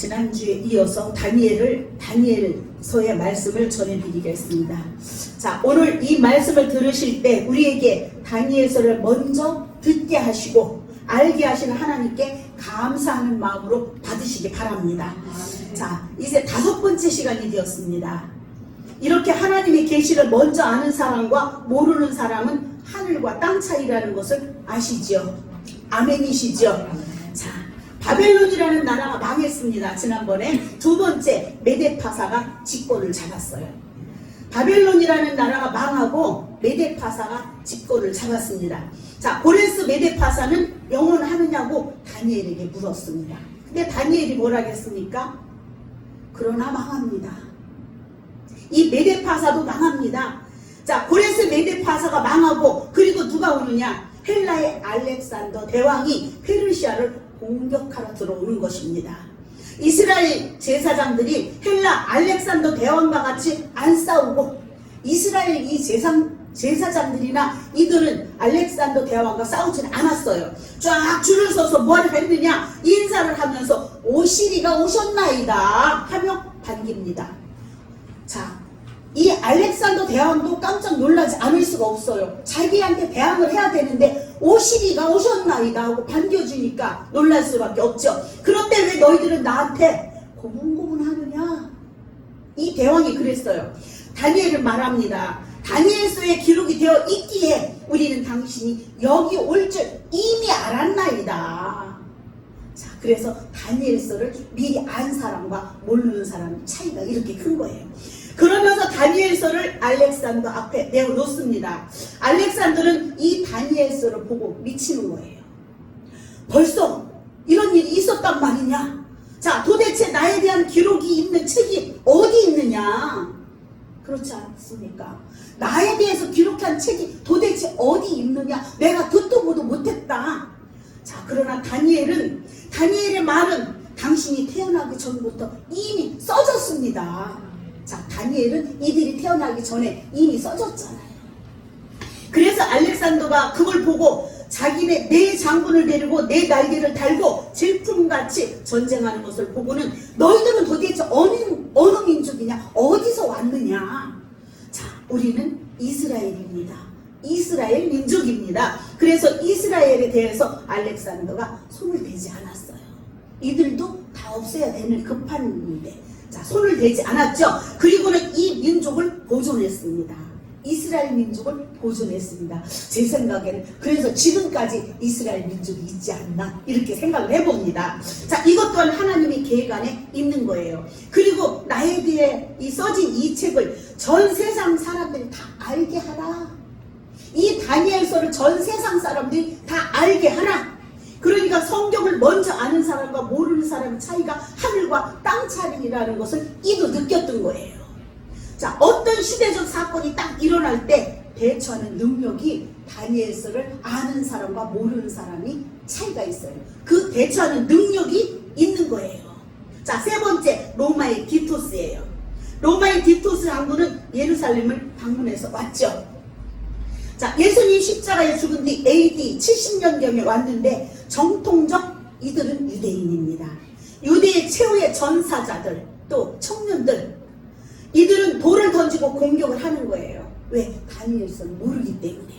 지난주에 이어서 다니엘서의 말씀을 전해드리겠습니다. 자, 오늘 이 말씀을 들으실 때 우리에게 다니엘서를 먼저 듣게 하시고 알게 하시는 하나님께 감사하는 마음으로 받으시기 바랍니다. 자, 이제 5번째 시간이 되었습니다. 이렇게 하나님의 계시를 먼저 아는 사람과 모르는 사람은 하늘과 땅 차이라는 것을 아시죠? 아멘이시죠? 자, 바벨론이라는 나라가 망했습니다. 지난번에 2번째 메데파사가 집권을 잡았어요. 바벨론이라는 나라가 망하고 메데파사가 집권을 잡았습니다. 자, 고레스 메데파사는 영원하느냐고 다니엘에게 물었습니다. 근데 다니엘이 뭐라겠습니까? 그러나 망합니다. 이 메데파사도 망합니다. 자, 고레스 메데파사가 망하고 그리고 누가 오느냐? 헬라의 알렉산더 대왕이 페르시아를 공격하러 들어오는 것입니다. 이스라엘 제사장들이 헬라 알렉산더 대왕과 같이 안 싸우고 이스라엘 이 제사장들이나 이들은 알렉산더 대왕과 싸우지는 않았어요. 쫙 줄을 서서 뭐를 했느냐? 인사를 하면서 오시리가 오셨나이다 하며 반깁니다. 자, 이 알렉산더 대왕도 깜짝 놀라지 않을 수가 없어요. 자기한테 대항을 해야 되는데 오시리가 오셨나이다 하고 반겨주니까 놀랄 수밖에 없죠. 그런데 왜 너희들은 나한테 고문고문하느냐? 이 대왕이 그랬어요. 다니엘은 말합니다. 다니엘서에 기록이 되어 있기에 우리는 당신이 여기 올 줄 이미 알았나이다. 자, 그래서 다니엘서를 미리 안 사람과 모르는 사람 차이가 이렇게 큰 거예요. 그러면서 다니엘서를 알렉산더 앞에 내어놓습니다. 알렉산더는 이 다니엘서를 보고 미치는 거예요. 벌써 이런 일이 있었단 말이냐? 자, 도대체 나에 대한 기록이 있는 책이 어디 있느냐? 그렇지 않습니까? 나에 대해서 기록한 책이 도대체 어디 있느냐? 내가 듣도 보도 못했다. 자, 그러나 다니엘의 말은 당신이 태어나기 전부터 이미 써졌습니다. 자, 다니엘은 이들이 태어나기 전에 이미 써졌잖아요. 그래서 알렉산더가 그걸 보고 자기네 네 장군을 데리고 네 날개를 달고 질풍같이 전쟁하는 것을 보고는 너희들은 도대체 어느 민족이냐? 어디서 왔느냐? 자, 우리는 이스라엘입니다. 이스라엘 민족입니다. 그래서 이스라엘에 대해서 알렉산더가 손을 대지 않았어요. 이들도 다 없애야 되는 급한 일인데 자, 손을 대지 않았죠. 그리고는 이 민족을 보존했습니다. 이스라엘 민족을 보존했습니다. 제 생각에는 그래서 지금까지 이스라엘 민족이 있지 않나 이렇게 생각을 해봅니다. 자, 이것 또한 하나님의 계획 안에 있는 거예요. 그리고 나에 대해 써진 이 책을 전 세상 사람들이 다 알게 하라. 이 다니엘서를 전 세상 사람들이 다 알게 하라. 그러니까 성경을 먼저 아는 사람과 모르는 사람의 차이가 하늘과 땅 차이라는 것을 이도 느꼈던 거예요. 자, 어떤 시대적 사건이 딱 일어날 때 대처하는 능력이 다니엘서를 아는 사람과 모르는 사람이 차이가 있어요. 그 대처하는 능력이 있는 거예요. 자, 3번째 로마의 디토스예요. 로마의 디토스 장군은 예루살렘을 방문해서 왔죠. 자, 예수님 십자가에 죽은 뒤 AD 70년경에 왔는데 정통적 이들은 유대인입니다. 유대의 최후의 전사자들 또 청년들 이들은 돌을 던지고 공격을 하는 거예요. 왜? 다니엘서는 모르기 때문에.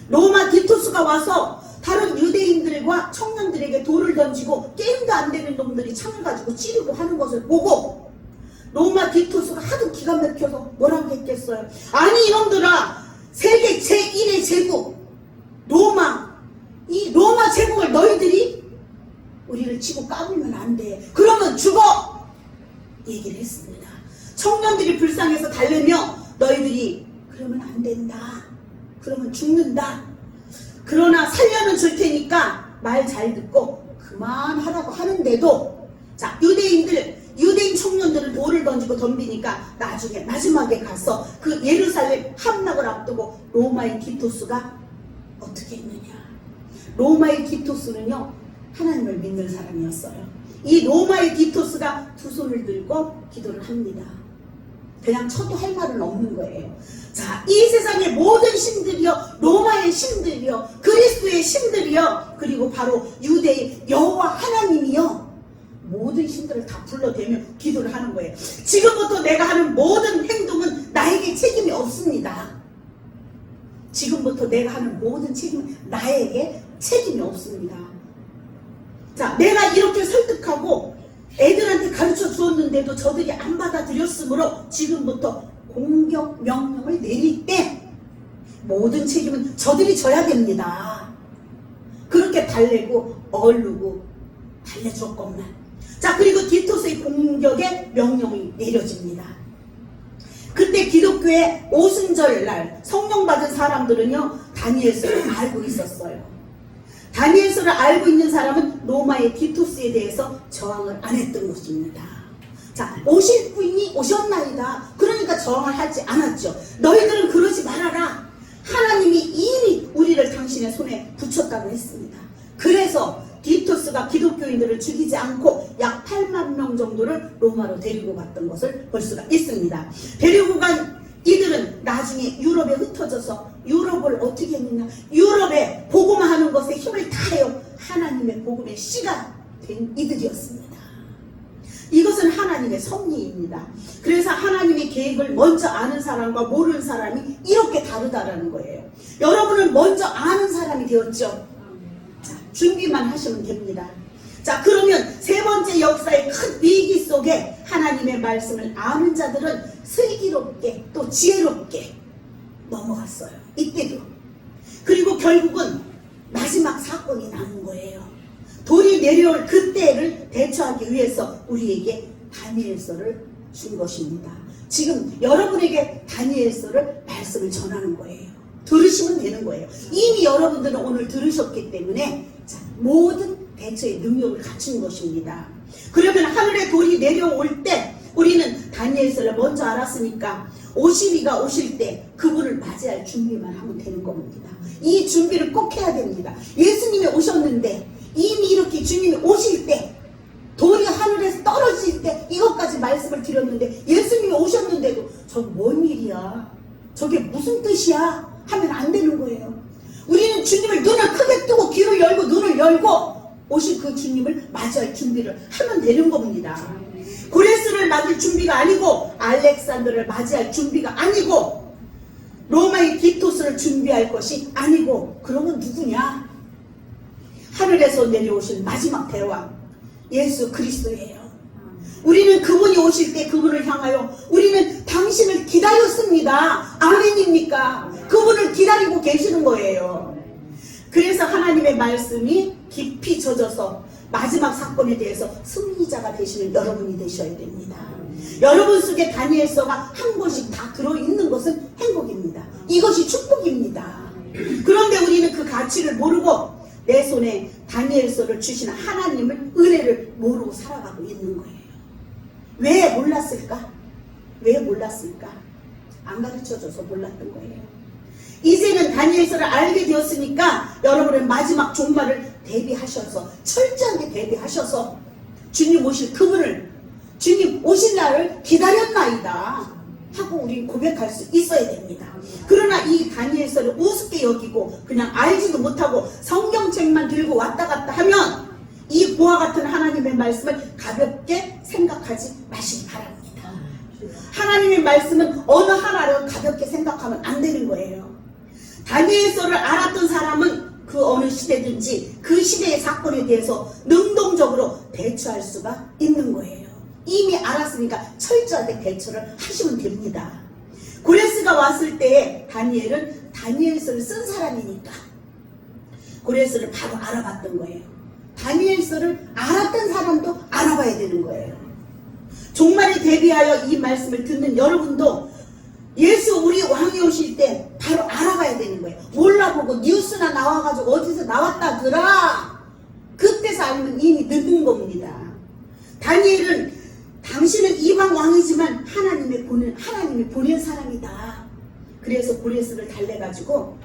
로마 디토스가 와서 다른 유대인들과 청년들에게 돌을 던지고 게임도 안 되는 놈들이 창을 가지고 찌르고 하는 것을 보고 로마 디토스가 하도 기가 막혀서 뭐라고 했겠어요? 아니 이놈들아, 세계 제1의 제국 이 로마 제국을 너희들이 우리를 치고 까불면 안 돼. 그러면 죽어! 얘기를 했습니다. 청년들이 불쌍해서 달래며 너희들이 그러면 안 된다. 그러면 죽는다. 그러나 살려는 줄 테니까 말 잘 듣고 그만하라고 하는데도 자, 유대인 청년들은 돌을 던지고 덤비니까 나중에 마지막에 가서 그 예루살렘 함락을 앞두고 로마의 디토스가 어떻게 했느냐? 로마의 디토스는요 하나님을 믿는 사람이었어요. 이 로마의 디토스가 두 손을 들고 기도를 합니다. 그냥 쳐도 할 말은 없는 거예요. 자, 이 세상의 모든 신들이여, 로마의 신들이여, 그리스도의 신들이여, 그리고 바로 유대의 여호와 하나님이여, 모든 신들을 다 불러대며 기도를 하는 거예요. 지금부터 내가 하는 모든 행동은 나에게 책임이 없습니다. 지금부터 내가 하는 모든 책임은 나에게 책임이 없습니다. 자, 내가 이렇게 설득하고 애들한테 가르쳐 주었는데도 저들이 안 받아들였으므로 지금부터 공격 명령을 내릴 때 모든 책임은 저들이 져야 됩니다. 그렇게 달래고 얼르고 달래줬건만. 자, 그리고 디토스의 공격의 명령이 내려집니다. 그때 기독교의 오순절날 성령 받은 사람들은요, 다니엘서를 알고 있었어요. 다니엘서를 알고 있는 사람은 로마의 디토스에 대해서 저항을 안 했던 것입니다. 자, 오실 분이 오셨나이다. 그러니까 저항을 하지 않았죠. 너희들은 그러지 말아라. 하나님이 이미 우리를 당신의 손에 붙였다고 했습니다. 그래서 디토스가 기독교인들을 죽이지 않고 약 8만 명 정도를 로마로 데리고 갔던 것을 볼 수가 있습니다. 데리고 간 이들은 나중에 유럽에 흩어져서 유럽을 어떻게 했느냐, 유럽에 복음하는 것에 힘을 다하여 하나님의 복음의 씨가 된 이들이었습니다. 이것은 하나님의 섭리입니다. 그래서 하나님의 계획을 먼저 아는 사람과 모르는 사람이 이렇게 다르다라는 거예요. 여러분은 먼저 아는 사람이 되었죠. 자, 준비만 하시면 됩니다. 자, 그러면 세 번째 역사의 큰 위기 속에 하나님의 말씀을 아는 자들은 슬기롭게 또 지혜롭게 넘어갔어요. 이때도. 그리고 결국은 마지막 사건이 나온 거예요. 돌이 내려올 그때를 대처하기 위해서 우리에게 다니엘서를 준 것입니다. 지금 여러분에게 다니엘서를 말씀을 전하는 거예요. 들으시면 되는 거예요. 이미 여러분들은 오늘 들으셨기 때문에 자, 모든 대처의 능력을 갖춘 것입니다. 그러면 하늘에 돌이 내려올 때 우리는 다니엘서를 먼저 알았으니까 오시리가 오실 때 그분을 맞이할 준비만 하면 되는 겁니다. 이 준비를 꼭 해야 됩니다. 예수님이 오셨는데 이미 이렇게 주님이 오실 때 돌이 하늘에서 떨어질 때 이것까지 말씀을 드렸는데 예수님이 오셨는데도 저게 뭔 일이야? 저게 무슨 뜻이야? 하면 안 되는 거예요. 우리는 주님을 눈을 크게 뜨고 귀를 열고 눈을 열고 오실 그 주님을 맞이할 준비를 하면 되는 겁니다. 고레스를 맞을 준비가 아니고 알렉산더를 맞이할 준비가 아니고 로마의 디토스를 준비할 것이 아니고 그러면 누구냐? 하늘에서 내려오신 마지막 대왕 예수 그리스도예요. 우리는 그분이 오실 때 그분을 향하여 우리는 당신을 기다렸습니다. 아멘입니까? 그분을 기다리고 계시는 거예요. 그래서 하나님의 말씀이 깊이 젖어서 마지막 사건에 대해서 승리자가 되시는 여러분이 되셔야 됩니다. 여러분 속에 다니엘서가 한 권씩 다 들어있는 것은 행복입니다. 이것이 축복입니다. 그런데 우리는 그 가치를 모르고 내 손에 다니엘서를 주신 하나님을 은혜를 모르고 살아가고 있는 거예요. 왜 몰랐을까? 왜 몰랐을까? 안 가르쳐줘서 몰랐던 거예요. 이제는 다니엘서를 알게 되었으니까 여러분은 마지막 종말을 대비하셔서 철저하게 대비하셔서 주님 오실 그분을 주님 오실 날을 기다렸나이다 하고 우리 고백할 수 있어야 됩니다. 그러나 이 다니엘서를 우습게 여기고 그냥 알지도 못하고 성경책만 들고 왔다 갔다 하면 이 보화 같은 하나님의 말씀을 가볍게 생각하지 마시기 바랍니다. 하나님의 말씀은 어느 하나를 가볍게 생각하면 안 되는 거예요. 다니엘서를 알았던 사람은 그 어느 시대든지 그 시대의 사건에 대해서 능동적으로 대처할 수가 있는 거예요. 이미 알았으니까 철저하게 대처를 하시면 됩니다. 고레스가 왔을 때 다니엘은 다니엘서를 쓴 사람이니까 고레스를 바로 알아봤던 거예요. 다니엘서를 알았던 사람도 알아봐야 되는 거예요. 종말에 대비하여 이 말씀을 듣는 여러분도 예수 우리 왕이 오실 때 바로 알아봐야 되는 거예요. 몰라보고 뉴스나 나와가지고 어디서 나왔다더라 그때서 알면 이미 늦은 겁니다. 다니엘은 당신은 이방 왕이지만 하나님이 보낸 사람이다. 그래서 고레스를 달래가지고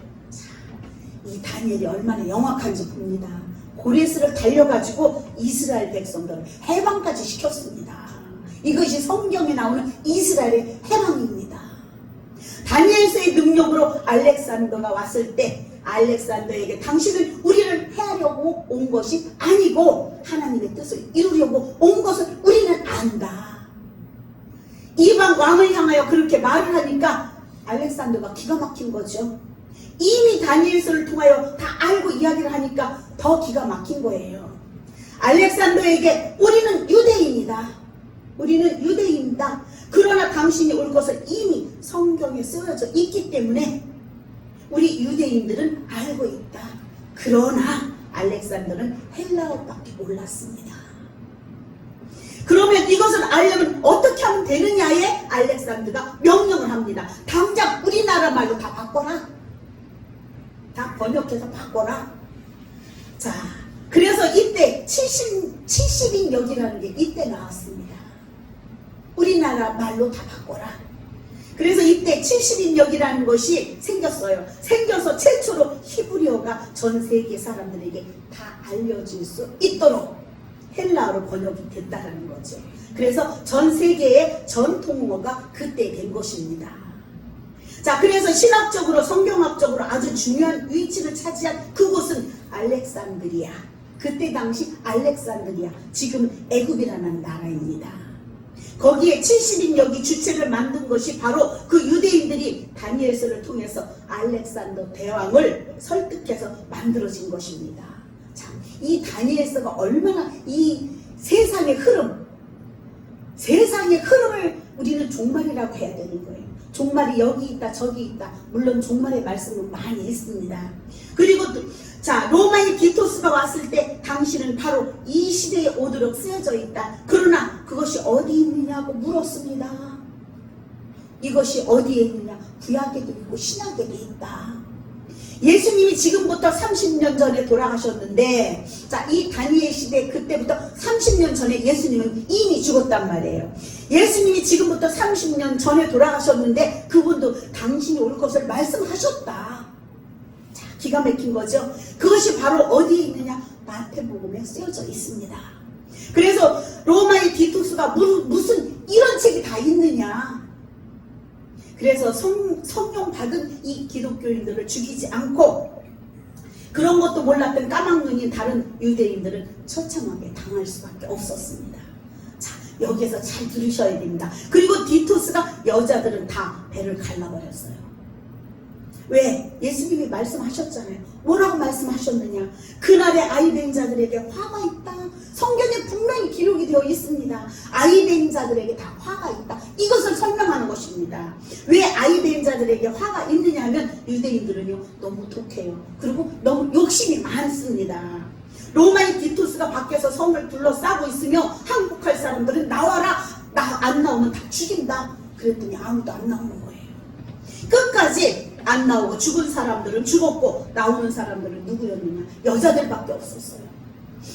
이 다니엘이 얼마나 영악한지 봅니다. 고레스를 달려가지고 이스라엘 백성들을 해방까지 시켰습니다. 이것이 성경에 나오는 이스라엘의 해방입니다. 다니엘서의 능력으로 알렉산더가 왔을 때 알렉산더에게 당신은 우리를 피하려고 온 것이 아니고 하나님의 뜻을 이루려고 온 것을 우리는 안다. 이방 왕을 향하여 그렇게 말을 하니까 알렉산더가 기가 막힌 거죠. 이미 다니엘서를 통하여 다 알고 이야기를 하니까 더 기가 막힌 거예요. 알렉산더에게 우리는 유대인이다. 우리는 유대인이다. 그러나 당신이 올 것을 이미 성경에 쓰여져 있기 때문에 우리 유대인들은 알고 있다. 그러나 알렉산더는 헬라어밖에 몰랐습니다. 그러면 이것을 알려면 어떻게 하면 되느냐에 알렉산더가 명령을 합니다. 당장 우리나라 말로 다 바꿔라. 다 번역해서 바꿔라. 자, 그래서 이때 70인역이라는 게 이때 나왔습니다. 우리나라 말로 다 바꿔라. 그래서 이때 70인역이라는 것이 생겼어요. 생겨서 최초로 히브리어가 전 세계 사람들에게 다 알려질 수 있도록 헬라어로 번역이 됐다는 거죠. 그래서 전 세계의 전통어가 그때 된 것입니다. 자, 그래서 신학적으로 성경학적으로 아주 중요한 위치를 차지한 그곳은 알렉산드리아. 그때 당시 알렉산드리아, 지금 애굽이라는 나라입니다. 거기에 70인역이 주체를 만든 것이 바로 그 유대인들이 다니엘서를 통해서 알렉산더 대왕을 설득해서 만들어진 것입니다. 자, 이 다니엘서가 얼마나 이 세상의 흐름을 우리는 종말이라고 해야 되는 거예요. 종말이 여기 있다 저기 있다. 물론 종말의 말씀은 많이 있습니다. 그리고 또, 자, 로마의 디토스가 왔을 때 당신은 바로 이 시대에 오도록 쓰여져 있다. 그러나 그것이 어디 있느냐고 물었습니다. 이것이 어디에 있느냐? 구약에도 있고 신약에도 있다. 예수님이 지금부터 30년 전에 돌아가셨는데, 자, 이 다니엘 시대 그때부터 30년 전에 예수님은 이미 죽었단 말이에요. 예수님이 지금부터 30년 전에 돌아가셨는데 그분도 당신이 올 것을 말씀하셨다. 자, 기가 막힌 거죠. 그것이 바로 어디에 있느냐? 마태복음에 쓰여져 있습니다. 그래서 로마의 디토스가 무슨 이런 책이 다 있느냐? 그래서 성령 받은 이 기독교인들을 죽이지 않고 그런 것도 몰랐던 까막눈인 다른 유대인들은 처참하게 당할 수밖에 없었습니다. 자, 여기에서 잘 들으셔야 됩니다. 그리고 디토스가 여자들은 다 배를 갈라버렸어요. 왜? 예수님이 말씀하셨잖아요. 뭐라고 말씀하셨느냐? 그날의 아이벤 자들에게 화가 있다. 성경에 분명히 기록이 되어 있습니다. 아이벤 자들에게 다 화가 있다. 이것을 설명하는 것입니다. 왜 아이벤 자들에게 화가 있느냐 하면 유대인들은요 너무 독해요. 그리고 너무 욕심이 많습니다. 로마의 디토스가 밖에서 성을 둘러싸고 있으며 항복할 사람들은 나와라. 나 안 나오면 다 죽인다. 그랬더니 아무도 안 나오는 거예요. 끝까지 안 나오고 죽은 사람들은 죽었고 나오는 사람들은 누구였느냐? 여자들밖에 없었어요.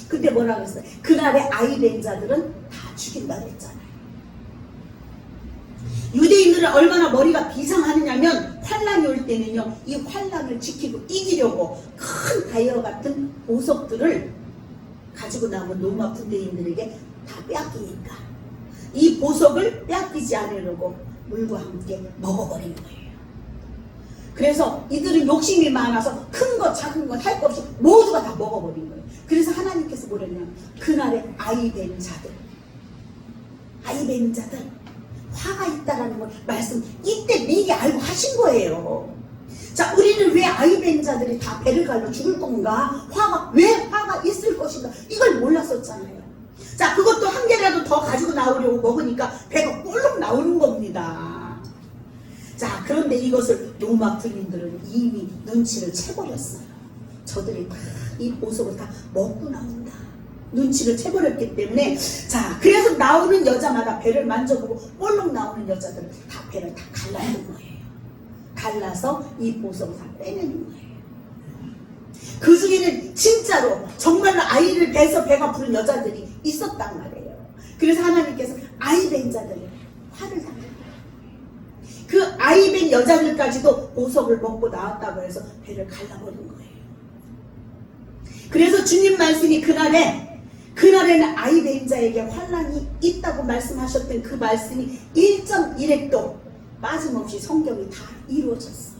근데 뭐라 그랬어요? 그날의 아이벤 자들은 다 죽인다 그랬잖아요. 유대인들은 얼마나 머리가 비상하느냐면 환란이 올 때는요 이 환란을 지키고 이기려고 큰 다이어 같은 보석들을 가지고 나온 로마 군대인들에게 다 빼앗기니까 이 보석을 빼앗기지 않으려고 물과 함께 먹어버린 거예요. 그래서 이들은 욕심이 많아서 큰 것 작은 것 할 것 없이 모두가 다 먹어버린 거예요. 그래서 하나님께서 뭐랬냐면 그날의 아이벤 자들 화가 있다라는 걸 말씀 이때 미리 알고 하신 거예요. 자, 우리는 왜 아이벤 자들이 다 배를 갈라 죽을 건가? 왜 화가 있을 것인가? 이걸 몰랐었잖아요. 자, 그것도 한 개라도 더 가지고 나오려고 먹으니까 배가 볼록 나오는 겁니다. 자, 그런데 이것을 로마 군인들은 이미 눈치를 채버렸어요. 저들이 다 이 보석을 다 먹고 나온다. 눈치를 채버렸기 때문에 자, 그래서 나오는 여자마다 배를 만져보고 볼록 나오는 여자들은 다 배를 다 갈라는 거예요. 갈라서 이 보석을 다 빼내는 거예요. 그 중에는 진짜로 정말로 아이를 배서 배가 부른 여자들이 있었단 말이에요. 그래서 하나님께서 아이벤 자들을 화를 당한 거예요. 그 아이벤 여자들까지도 보석을 먹고 나왔다고 해서 배를 갈라버린 거예요. 그래서 주님 말씀이 그날에는 아이벤 자에게 환란이 있다고 말씀하셨던 그 말씀이 1.1획도 빠짐없이 성경이 다 이루어졌어요.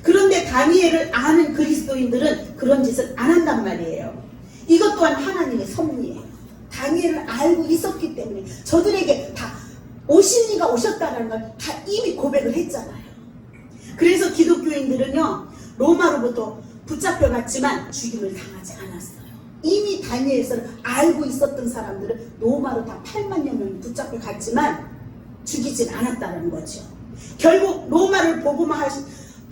그런데 다니엘을 아는 그리스도인들은 그런 짓을 안 한단 말이에요. 이것 또한 하나님의 섭리예요. 다니엘을 알고 있었기 때문에 저들에게 다 오실 이가 오셨다는 걸 다 이미 고백을 했잖아요. 그래서 기독교인들은요, 로마로부터 붙잡혀갔지만 죽임을 당하지 않았어요. 이미 다니엘서를 알고 있었던 사람들은 로마로 다 8만여 명이 붙잡혀갔지만 죽이진 않았다는 거죠. 결국 로마를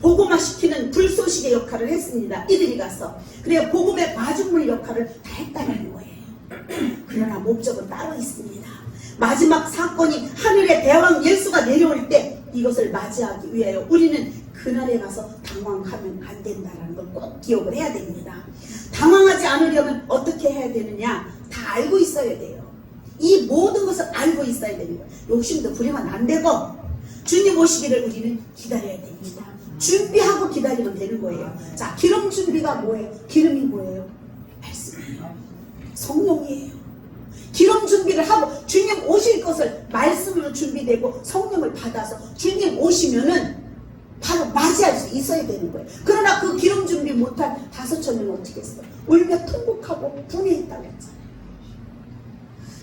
복음화시키는 불쏘시개 역할을 했습니다. 이들이 가서. 그래야 복음의 마중물 역할을 다 했다는 거예요. 그러나 목적은 따로 있습니다. 마지막 사건이 하늘의 대왕 예수가 내려올 때 이것을 맞이하기 위하여 우리는 그날에 가서 당황하면 안 된다는 걸 꼭 기억을 해야 됩니다. 당황하지 않으려면 어떻게 해야 되느냐? 다 알고 있어야 돼요. 이 모든 것을 알고 있어야 되는 거예요. 욕심도 부리면 안 되고 주님 오시기를 우리는 기다려야 됩니다. 준비하고 기다리면 되는 거예요. 자, 기름 준비가 뭐예요? 기름이 뭐예요? 말씀이에요. 성령이에요. 기름 준비를 하고 주님 오실 것을 말씀으로 준비되고 성령을 받아서 주님 오시면은 바로 맞이할 수 있어야 되는 거예요. 그러나 그 기름 준비 못한 5천명은 어떻게 했어? 울며 통곡하고 분해했다고 했잖아요.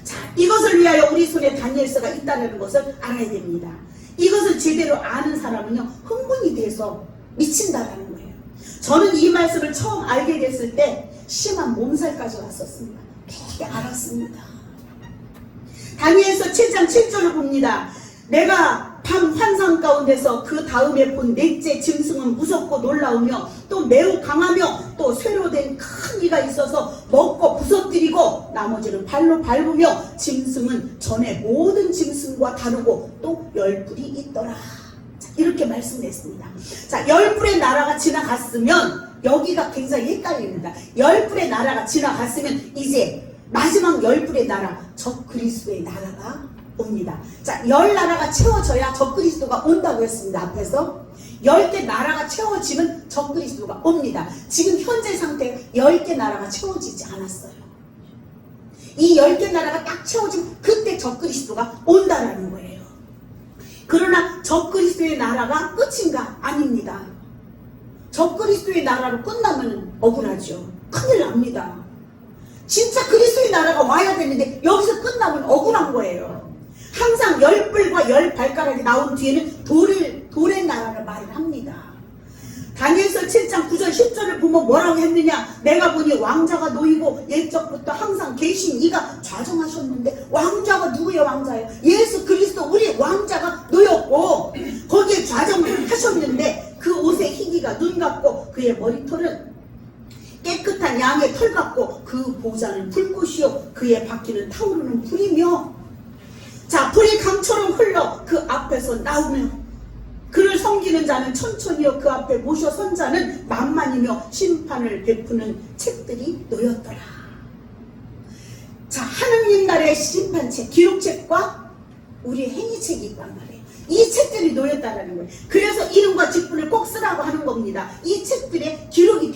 자, 이것을 위하여 우리 손에 다니엘서가 있다는 것을 알아야 됩니다. 이것을 제대로 아는 사람은요, 흥분이 돼서 미친다라는 거예요. 저는 이 말씀을 처음 알게 됐을 때 심한 몸살까지 왔었습니다. 되게 알았습니다. 다니엘서 7장 7절을 봅니다. 내가 밤 환상 가운데서 그 다음에 본 넷째 짐승은 무섭고 놀라우며 또 매우 강하며 또 쇠로 된 큰 이가 있어서 먹고 부서뜨리고 나머지는 발로 밟으며 짐승은 전에 모든 짐승과 다르고 또 열뿔이 있더라. 자, 이렇게 말씀했습니다. 자, 열뿔의 나라가 지나갔으면 여기가 굉장히 헷갈립니다. 열뿔의 나라가 지나갔으면 이제 마지막 열뿔의 나라 적그리스도의 나라가 옵니다. 자, 10나라가 채워져야 적그리스도가 온다고 했습니다. 앞에서 10개 나라가 채워지면 적그리스도가 옵니다. 지금 현재 상태 10개 나라가 채워지지 않았어요. 이 10개 나라가 딱 채워지면 그때 적그리스도가 온다라는 거예요. 그러나 적그리스도의 나라가 끝인가? 아닙니다. 적그리스도의 나라로 끝나면 억울하죠. 큰일 납니다. 진짜 그리스도의 나라가 와야 되는데 여기서 끝나면 억울한 거예요. 항상 열뿔과 열 발가락이 나온 뒤에는 돌의 나라를 말을 합니다. 다니엘서 7장 9절 10절을 보면 뭐라고 했느냐? 내가 보니 왕자가 놓이고 옛적부터 항상 계신 이가 좌정하셨는데 왕자가 누구의 왕자예요? 예수 그리스도 우리 왕자가 놓였고 거기에 좌정을 하셨는데 그 옷의 희기가 눈 같고 그의 머리털은 깨끗한 양의 털 같고 그 보좌는 불꽃이요 그의 바퀴는 타오르는 불이며 자, 불이 강처럼 흘러 그 앞에서 나오며 그를 섬기는 자는 천천히요 그 앞에 모셔 선 자는 만만이며 심판을 베푸는 책들이 놓였더라. 자, 하느님 나라의 심판책, 기록책과 우리의 행위책이 있단 말이에요. 이 책들이 놓였다는 거예요. 그래서 이름과 직분을 꼭 쓰라고 하는 겁니다. 이 책들에 기록이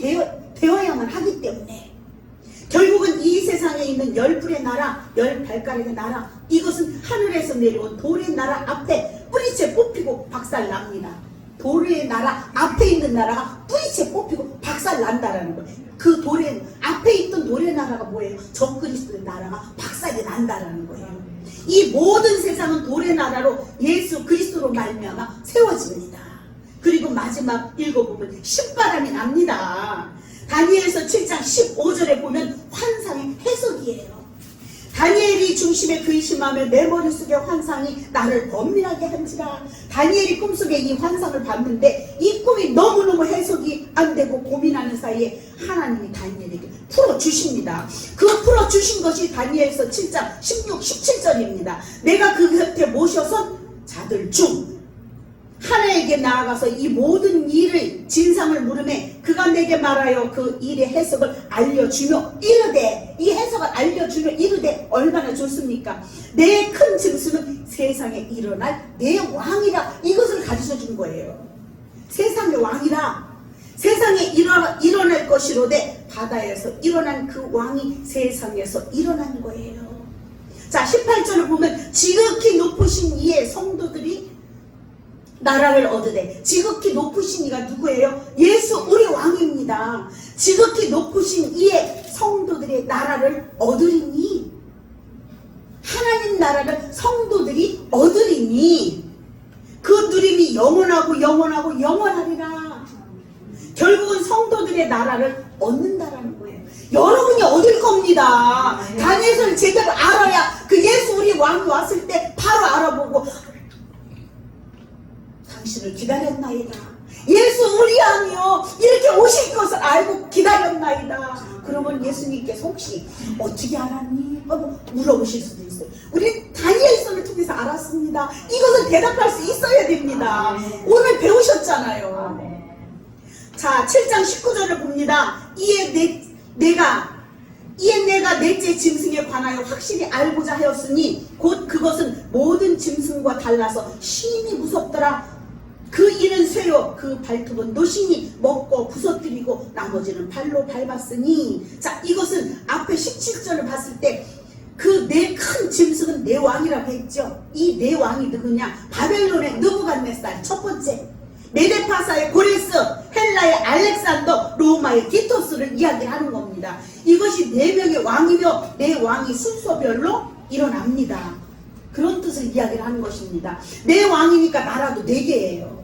되어야만 하기 때문에 결국은 이 세상에 있는 열불의 나라, 열 발가락의 나라, 이것은 하늘에서 내려온 돌의 나라 앞에 뿌리채 뽑히고 박살납니다. 돌의 나라 앞에 있는 나라가 뿌리채 뽑히고 박살난다라는 거예요. 그 돌의 앞에 있던 돌의 나라가 뭐예요? 적그리스도의 나라가 박살이 난다라는 거예요. 이 모든 세상은 돌의 나라로 예수 그리스도로 말미암아 세워집니다. 그리고 마지막 읽어보면 신바람이 납니다. 다니엘서 7장 15절에 보면 환상의 해석이에요. 다니엘이 중심에 근심하며 내 머릿속의 환상이 나를 범민하게 한지라. 다니엘이 꿈속에 이 환상을 봤는데 이 꿈이 너무너무 해석이 안 되고 고민하는 사이에 하나님이 다니엘에게 풀어주십니다. 그 풀어주신 것이 다니엘서 7장 16, 17절입니다. 내가 그 곁에 모셔서 자들 중 하나에게 나아가서 이 모든 일의 진상을 물으매 그가 내게 말하여 그 일의 해석을 알려주며 이르되 이 해석을 알려주며 이르되 얼마나 좋습니까? 내 큰 짐승은 세상에 일어날 내 왕이라 이것을 가르쳐 준 거예요. 세상의 왕이라 세상에 일어날 것이로되 바다에서 일어난 그 왕이 세상에서 일어난 거예요. 자 18절을 보면 지극히 높으신 이의 성도들이 나라를 얻으되. 지극히 높으신 이가 누구예요? 예수 우리 왕입니다. 지극히 높으신 이의 성도들의 나라를 얻으리니, 하나님 나라를 성도들이 얻으리니 그 누림이 영원하고 영원하고 영원하리라. 결국은 성도들의 나라를 얻는다라는 거예요. 여러분이 얻을 겁니다. 다니엘서를 제대로 알아야 그 예수 우리 왕이 왔을 때 바로 알아보고, 당신을 기다렸나이다. 예수 우리 왕이요 이렇게 오실 것을 알고 기다렸나이다. 그러면 예수님께서 혹시 어떻게 알았니? 하고 물어보실 수도 있어요. 우리 다니엘서를 통해서 알았습니다. 이것을 대답할 수 있어야 됩니다. 오늘 배우셨잖아요. 자, 7장 19절을 봅니다. 이에 내가 넷째 짐승에 관하여 확실히 알고자 하였으니 곧 그것은 모든 짐승과 달라서 심히 무섭더라. 그 이는 쇠요 그 발톱은 노신이 먹고 부서뜨리고 나머지는 발로 밟았으니. 자, 이것은 앞에 17절을 봤을 때 그 네 큰 짐승은 네 왕이라고 했죠. 이 네 왕이 누구냐? 바벨론의 느부갓네살 첫 번째, 메데파사의 고레스, 헬라의 알렉산더, 로마의 티토스를 이야기하는 겁니다. 이것이 네 명의 왕이며 네 왕이 순서별로 일어납니다. 그런 뜻을 이야기를 하는 것입니다. 네 왕이니까 나라도 네 개예요.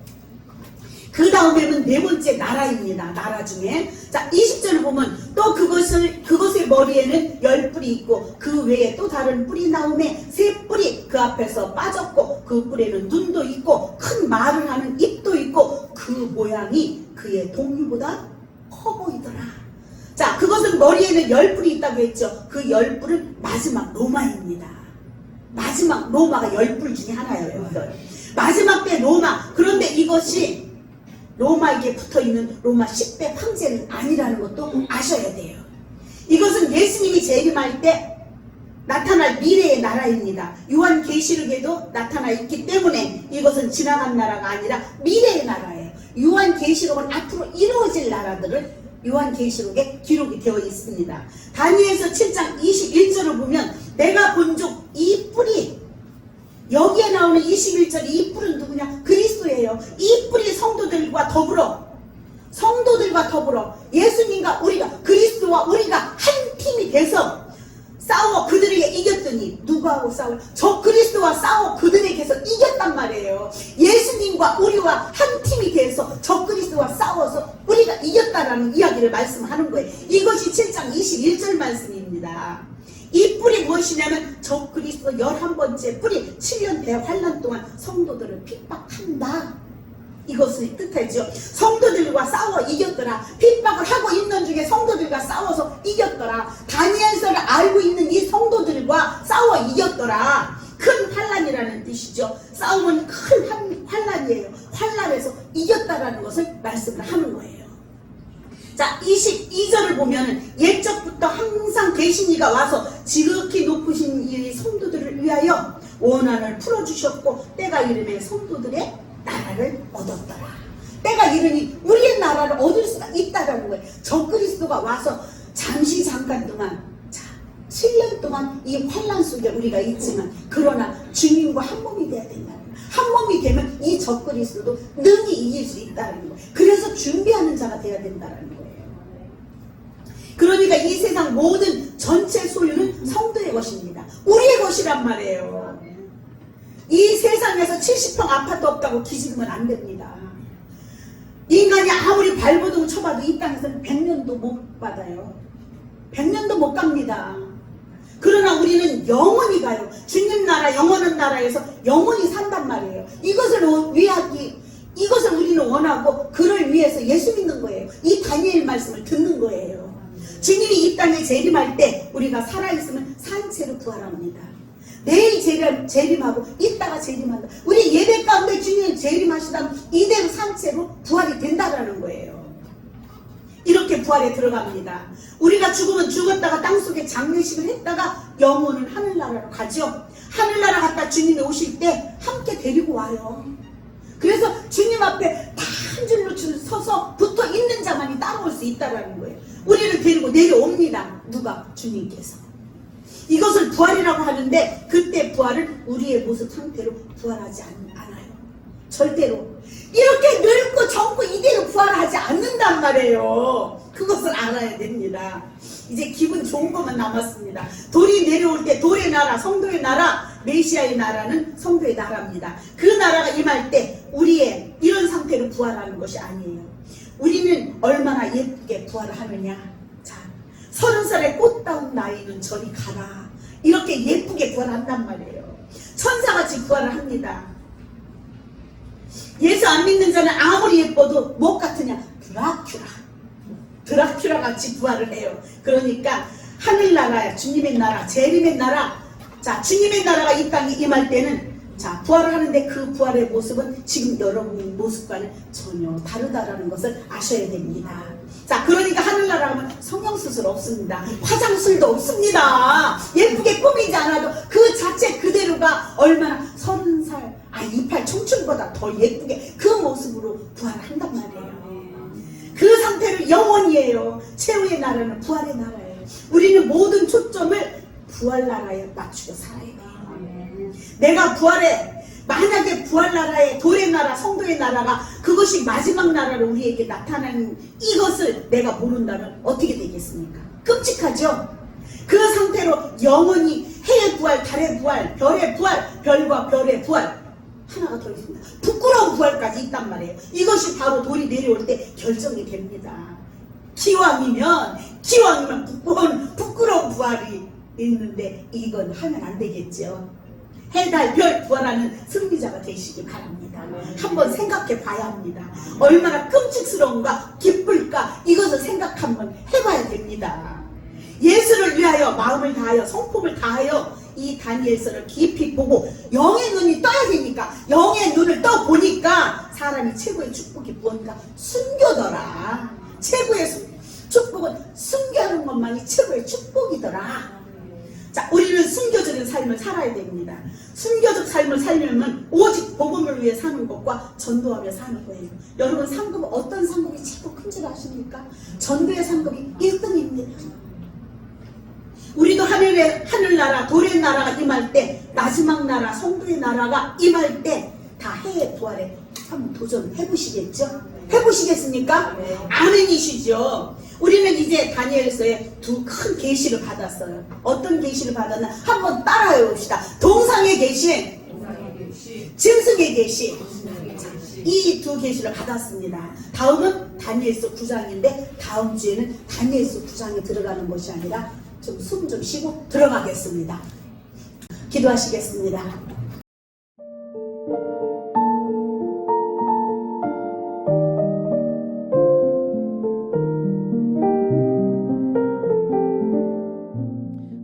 그 다음에는 네 번째 나라입니다. 나라 중에. 자, 20절을 보면 또 그것의 머리에는 10뿔이 있고 그 외에 또 다른 뿔이 나오매 세 뿔이 그 앞에서 빠졌고 그 뿔에는 눈도 있고 큰 말을 하는 입도 있고 그 모양이 그의 동류보다 커 보이더라. 자, 그것은 머리에는 10뿔이 있다고 했죠. 그 10뿔은 마지막 로마입니다. 마지막 로마가 10뿔 중에 하나예요. 마지막 때 로마. 그런데 이것이 로마에게 붙어있는 로마 10대 황제는 아니라는 것도 아셔야 돼요. 이것은 예수님이 재림할 때 나타날 미래의 나라입니다. 요한계시록에도 나타나 있기 때문에 이것은 지나간 나라가 아니라 미래의 나라예요. 요한계시록은 앞으로 이루어질 나라들을 요한계시록에 기록이 되어 있습니다. 다니엘서 7장 21절을 보면 내가 본즉 이 뿔이, 여기에 나오는 21절 이 뿔은 누구냐? 그리스도예요. 이 뿔이 성도들과 더불어 예수님과 우리가, 그리스도와 우리가 한 팀이 돼서 싸워 그들에게 이겼더니, 누구하고 싸워? 저 그리스도와 싸워 그들에게서 이겼단 말이에요. 예수님과 우리와 한 팀이 돼서 저 그리스도와 싸워서 우리가 이겼다라는 이야기를 말씀하는 거예요. 이것이 7장 21절 말씀입니다. 이 뿔이 무엇이냐면 저 그리스도 11번째 뿔이 7년 대환란 동안 성도들을 핍박한다. 이것을 뜻하죠. 성도들과 싸워 이겼더라. 핍박을 하고 있는 중에 성도들과 싸워서 이겼더라. 다니엘서를 알고 있는 이 성도들과 싸워 이겼더라. 큰 환란이라는 뜻이죠. 싸움은 큰 환란이에요. 환란에서 이겼다라는 것을 말씀을 하는 거예요. 자, 22절을 보면 옛적부터 항상 계신 이가 와서 지극히 높으신 이 성도들을 위하여 원한을 풀어주셨고 때가 이르매 성도들의 나라를 얻었더라. 때가 이르니 우리의 나라를 얻을 수가 있다라는 거예요. 저 그리스도가 와서 잠깐 동안, 자, 7년 동안 이 환란 속에 우리가 있지만 그러나 주님과 한 몸이 돼야 된다는 거예요. 한 몸이 되면 이 저 그리스도도 능히 이길 수 있다는 거예요. 그래서 준비하는 자가 돼야 된다는 거예요. 그러니까 이 세상 모든 전체 소유는 성도의 것입니다. 우리의 것이란 말이에요. 이 세상에서 70평 아파트 없다고 기죽으면 안 됩니다. 인간이 아무리 발버둥 쳐봐도 이 땅에서는 100년도 못 받아요. 100년도 못 갑니다. 그러나 우리는 영원히 가요. 주님 나라, 영원한 나라에서 영원히 산단 말이에요. 이것을 우리는 원하고 그를 위해서 예수 믿는 거예요. 이 다니엘 말씀을 듣는 거예요. 주님이 이 땅에 재림할 때 우리가 살아있으면 산채로 부활합니다. 내일 재림하고 이따가 재림한다. 우리 예배 가운데 주님이 재림하시다면 이대로 산채로 부활이 된다라는 거예요. 이렇게 부활에 들어갑니다. 우리가 죽으면 죽었다가 땅속에 장례식을 했다가 영혼은 하늘나라로 가죠. 하늘나라 갔다 주님이 오실 때 함께 데리고 와요. 그래서 주님 앞에 다 한 줄로 서서 붙어 있는 자만이 따라올 수 있다라는 거예요. 우리를 데리고 내려옵니다. 누가? 주님께서. 이것을 부활이라고 하는데 그때 부활은 우리의 모습 상태로 부활하지 않아요. 절대로 이렇게 늙고 젊고 이대로 부활하지 않는단 말이에요. 그것을 알아야 됩니다. 이제 기분 좋은 것만 남았습니다. 돌이 내려올 때 돌의 나라, 성도의 나라, 메시아의 나라는 성도의 나라입니다. 그 나라가 임할 때 우리의 이런 상태로 부활하는 것이 아니에요. 우리는 얼마나 예쁘게 부활을 하느냐. 자, 30살의 꽃다운 나이는 저리 가라. 이렇게 예쁘게 부활한단 말이에요. 천사같이 부활을 합니다. 예수 안 믿는 자는 아무리 예뻐도 뭐 같으냐? 드라큘라 같이 부활을 해요. 그러니까 하늘나라, 주님의 나라, 재림의 나라. 자, 주님의 나라가 이 땅에 임할 때는 자, 부활을 하는데 그 부활의 모습은 지금 여러분의 모습과는 전혀 다르다라는 것을 아셔야 됩니다. 자, 그러니까 하늘나라 하면 성형수술 없습니다. 화장술도 없습니다. 예쁘게 꾸미지 않아도 그 자체 그대로가 얼마나 30살, 이팔 청춘보다 더 예쁘게 그 모습으로 부활한단 말이에요. 그 상태를 영원이에요. 최후의 나라는 부활의 나라예요. 우리는 모든 초점을 부활 나라에 맞추고 살아야 돼요. 내가 부활해. 만약에 부활 나라의 돌의 나라, 성도의 나라가 그것이 마지막 나라로 우리에게 나타나는 이것을 내가 모른다면 어떻게 되겠습니까? 끔찍하죠? 그 상태로 영원히 해의 부활, 달의 부활, 별의 부활, 별과 별의 부활 하나가 더 있습니다. 부끄러운 부활까지 있단 말이에요. 이것이 바로 돌이 내려올 때 결정이 됩니다. 기왕이면 부끄러운 부활이 있는데 이건 하면 안 되겠죠. 해, 달, 별 부활하는 승리자가 되시기 바랍니다. 한번 생각해 봐야 합니다. 얼마나 끔찍스러운가 기쁠까 이것을 생각 한번 해봐야 됩니다. 예수를 위하여 마음을 다하여 성품을 다하여 이 다니엘서를 깊이 보고 영의 눈이 떠야 되니까 영의 눈을 떠보니까 사람이 최고의 축복이 무언가 숨겨더라. 최고의 축복은 숨겨하는 것만이 최고의 축복이더라. 자, 우리는 숨겨지는 삶을 살아야 됩니다. 숨겨진 삶을 살려면 오직 복음을 위해 사는 것과 전도하며 사는 거예요. 여러분 상급 어떤 상급이 최고 큰 줄 아십니까? 전도의 상급이 1등입니다. 우리도 하늘나라, 돌의 나라가 임할 때, 마지막 나라, 성도의 나라가 임할 때 다 해의 부활에 한번 도전해보시겠죠? 해보시겠습니까? 네. 아멘이시죠? 우리는 이제 다니엘서에 두 큰 계시를 받았어요. 어떤 계시를 받았나? 한번 따라해 봅시다. 동상의 계시, 짐승의 계시. 이 두 계시를 받았습니다. 다음은 다니엘서 9장인데 다음 주에는 다니엘서 9장에 들어가는 것이 아니라 좀 숨 좀 쉬고 들어가겠습니다. 기도하시겠습니다.